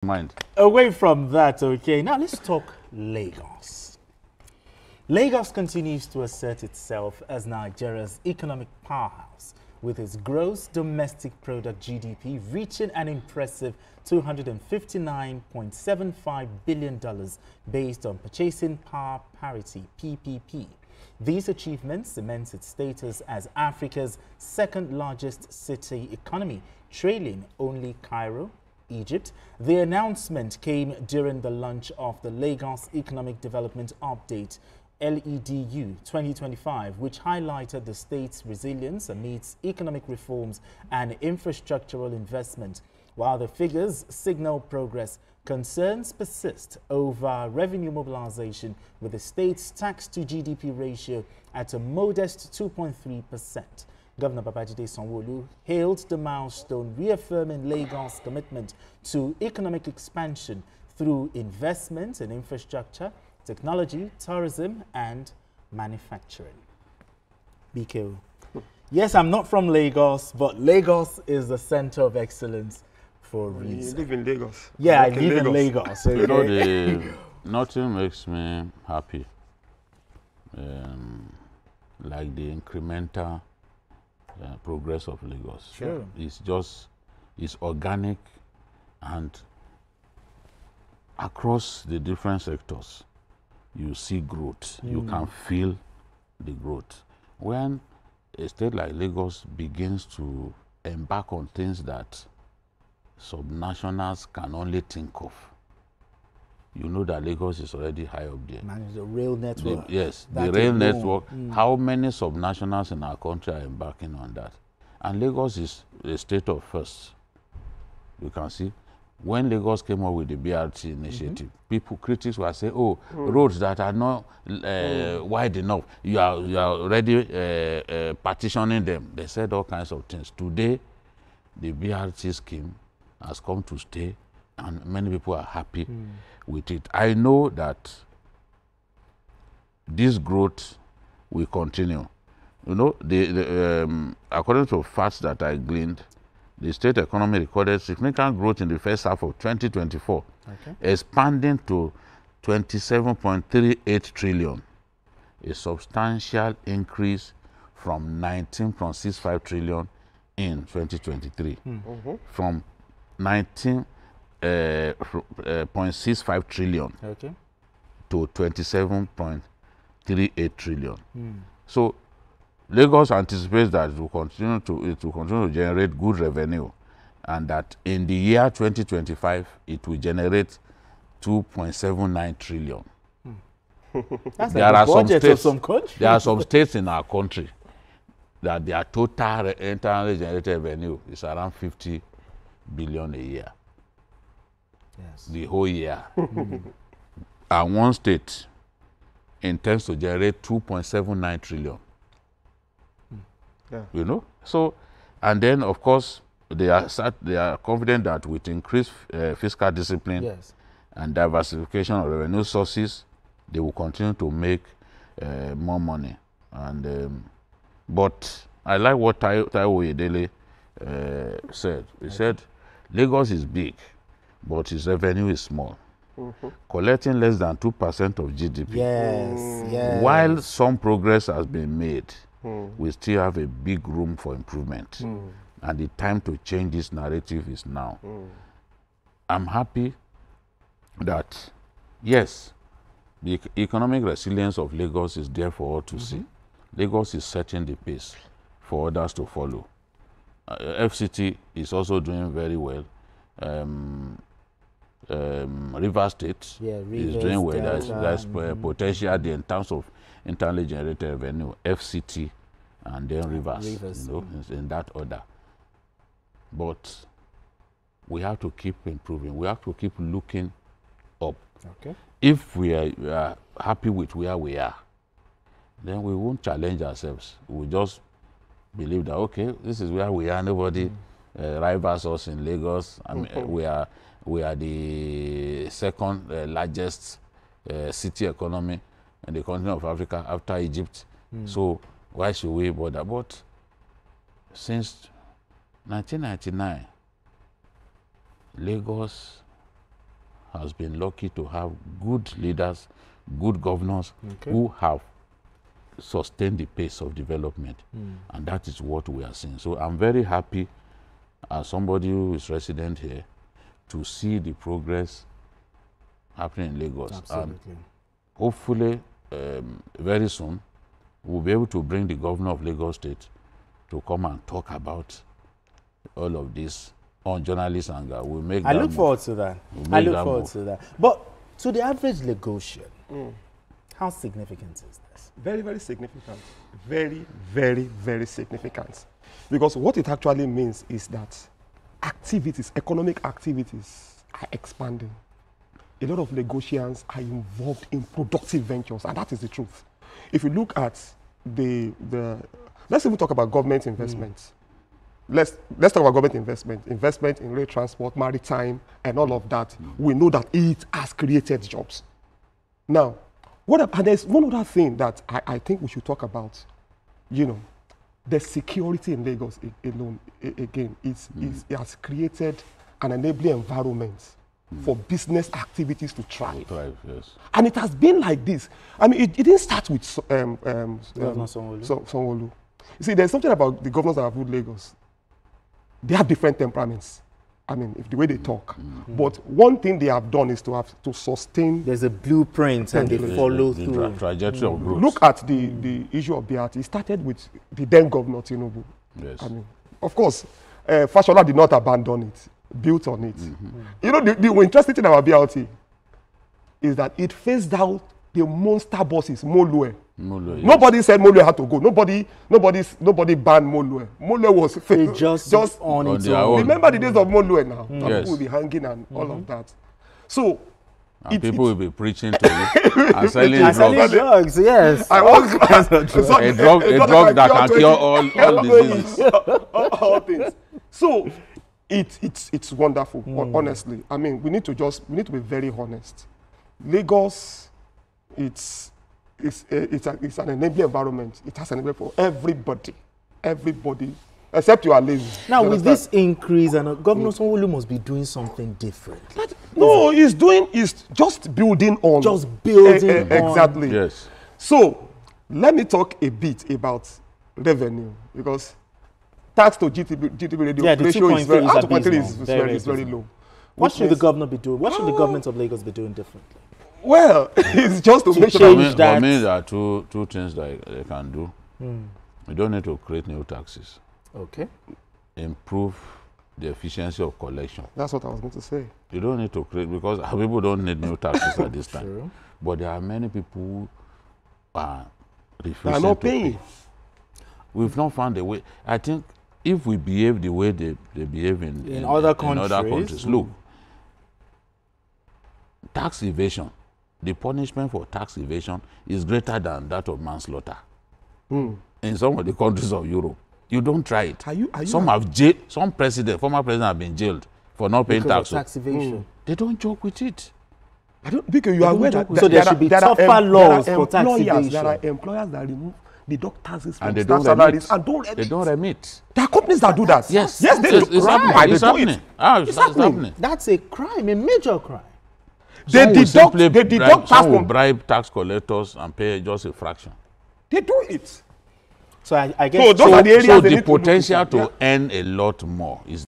Mind. Away from that, okay, now let's talk Lagos. Lagos continues to assert itself as Nigeria's economic powerhouse, with its gross domestic product GDP reaching an impressive $259.75 billion based on purchasing power parity (PPP). These achievements cement its status as Africa's second largest city economy, trailing only Cairo, Egypt. The announcement came during the launch of the Lagos Economic Development Update (LEDU) 2025, which highlighted the state's resilience amidst economic reforms and infrastructural investment. While the figures signal progress, concerns persist over revenue mobilization, with the state's tax-to-GDP ratio at a modest 2.3%. Governor Babajide Sanwo-Olu hailed the milestone, reaffirming Lagos' commitment to economic expansion through investment in infrastructure, technology, tourism, and manufacturing. BKO. Yes, I'm not from Lagos, but Lagos is the center of excellence for a reason. You live in Lagos. Yeah, I live in Lagos. Okay? You know, nothing makes me happy like the incremental progress of Lagos. Sure. It's organic, and across the different sectors, you see growth. You can feel the growth. When a state like Lagos begins to embark on things that subnationals can only think of, you know that Lagos is already high up there. Man, it's a rail network. The rail network. How many subnationals in our country are embarking on that? And Lagos is a state of first. You can see, when Lagos came up with the BRT initiative, critics were saying, oh, roads that are not wide enough, you are already partitioning them. They said all kinds of things. Today, the BRT scheme has come to stay, and many people are happy with it. I know that this growth will continue. You know, according to facts that I gleaned, the state economy recorded significant growth in the first half of 2024, expanding to 27.38 trillion, a substantial increase from 19.65 trillion in 2023, from 19.65 trillion to 27.38 trillion. So Lagos anticipates that it will continue to generate good revenue, and that in the year 2025 it will generate 2.79 trillion. That's like the budget of some country. There are some states in our country that their total internally generated revenue is around 50 billion a year. Yes. The whole year. And one state intends to generate 2.79 trillion. Yeah. You know? So, and then of course, they are confident that with increased fiscal discipline and diversification of revenue sources, they will continue to make more money. And but I like what Taiwo Edele said. He said, Lagos is big, but its revenue is small, collecting less than 2% of GDP. Yes. While some progress has been made, we still have a big room for improvement. And the time to change this narrative is now. I'm happy that, yes, the economic resilience of Lagos is there for all to see. Lagos is setting the pace for others to follow. FCT is also doing very well. River State is doing well. There's potential there in terms of internally generated revenue, FCT, and then Rivers. You know, in that order. But we have to keep improving. We have to keep looking up. If we are happy with where we are, then we won't challenge ourselves. We just believe that, okay, this is where we are. Nobody rivals us in Lagos. I mean, we are the second largest city economy in the continent of Africa after Egypt. So why should we bother? But since 1999, Lagos has been lucky to have good leaders, good governors who have sustained the pace of development. And that is what we are seeing. So I'm very happy as somebody who is resident here to see the progress happening in Lagos. Absolutely. And hopefully, very soon, we'll be able to bring the governor of Lagos State to come and talk about all of this on journalist anger. We'll make I look forward to that. I look forward to that. But to the average Lagosian, how significant is this? Very, very significant. Very, very, very significant. Because what it actually means is that activities, economic activities are expanding. A lot of Lagosians are involved in productive ventures, and that is the truth. If you look at let's even talk about government investments. Let's talk about government investment in rail transport, maritime, and all of that. We know that it has created jobs. Now, and there's one other thing that I think we should talk about. You know, the security in Lagos alone, again, it has created an enabling environment for business activities to thrive. Yes. And it has been like this. I mean, it didn't start with Sanwo-Olu. You see, there's something about the governors that have ruled Lagos. They have different temperaments. I mean, the way they talk. But one thing they have done is to sustain. There's a blueprint and they follow through. The trajectory of growth. Look at the issue of BRT. It started with the then governor, Tinubu. Yes. I mean, of course, Fashola did not abandon it, built on it. You know, the interesting thing about BRT is that it phased out the monster buses, Molue. Yes. Nobody said Molue had to go. Nobody banned Molue. Molue was just on its own. Remember the days of Molue now? Yes. People will be hanging and all of that. So people will be preaching to you and selling drugs. Yes. A drug that can cure all diseases. all things. So it's wonderful. Honestly, I mean, we need to be very honest. Lagos, it's an enabling environment. It has an enabling for everybody, except you are lazy. Now, with this increase, and Governor Sanwo-Olu must be doing something different. No, he's just building on. Just building on. Exactly. Yes. So, let me talk a bit about revenue, because tax to GDP ratio is very low. What should the governor be doing? What should the government of Lagos be doing differently? Well, it's just to make sure that. For me, there are two things that they can do. You don't need to create new taxes. Okay. Improve the efficiency of collection. That's what I was going to say. You don't need to create, because people don't need new taxes at this time. True. But there are many people who are refusing they are not to paying. pay. We've not found a way. I think if we behave the way they behave in other countries, look, tax evasion, the punishment for tax evasion is greater than that of manslaughter. In some of the countries of Europe, you don't try it. Some former president have been jailed for not paying tax. Tax evasion. They don't joke with it. Because you are aware that so there should be tougher laws for tax evasion. There are employers that deduct taxes from and staff salaries and don't remit. They don't remit. There are companies that do that. Yes, they do. It's happening. It's happening. That's a crime, a major crime. They deduct tax. Some will bribe tax collectors and pay just a fraction. They do it. So I guess those are the areas the potential to earn a lot more is